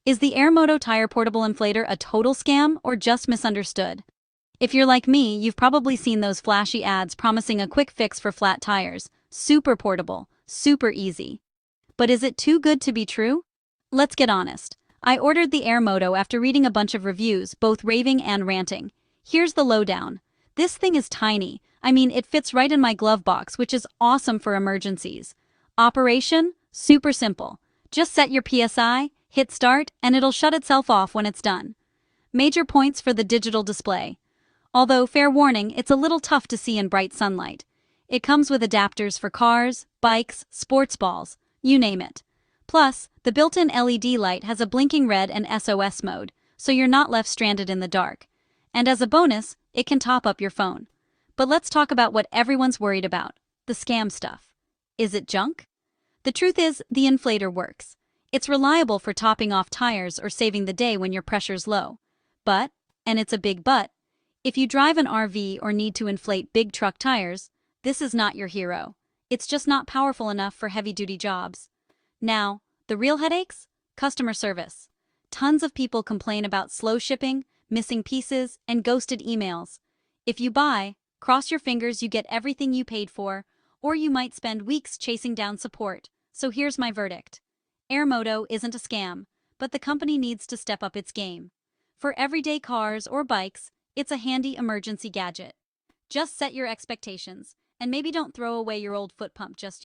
Is the Airmoto tire portable inflator a total scam or just misunderstood? If you're like me, you've probably seen those flashy ads promising a quick fix for flat tires. Super portable, super easy. But is it too good to be true? Let's get honest. I ordered the Airmoto after reading a bunch of reviews, both raving and ranting. Here's the lowdown. This thing is tiny. I mean, it fits right in my glove box, which is awesome for emergencies. Operation? Super simple. Just set your PSI, hit start, and it'll shut itself off when it's done. Major points for the digital display. Although, fair warning, it's a little tough to see in bright sunlight. It comes with adapters for cars, bikes, sports balls, you name it. Plus, the built-in LED light has a blinking red and SOS mode, so you're not left stranded in the dark. And as a bonus, it can top up your phone. But let's talk about what everyone's worried about, the scam stuff. Is it junk? The truth is, the inflator works. It's reliable for topping off tires or saving the day when your pressure's low. But, and it's a big but, if you drive an RV or need to inflate big truck tires, this is not your hero. It's just not powerful enough for heavy-duty jobs. Now, the real headaches? Customer service. Tons of people complain about slow shipping, missing pieces, and ghosted emails. If you buy, cross your fingers you get everything you paid for, or you might spend weeks chasing down support. So here's my verdict. Airmoto isn't a scam, but the company needs to step up its game. For everyday cars or bikes, it's a handy emergency gadget. Just set your expectations, and maybe don't throw away your old foot pump just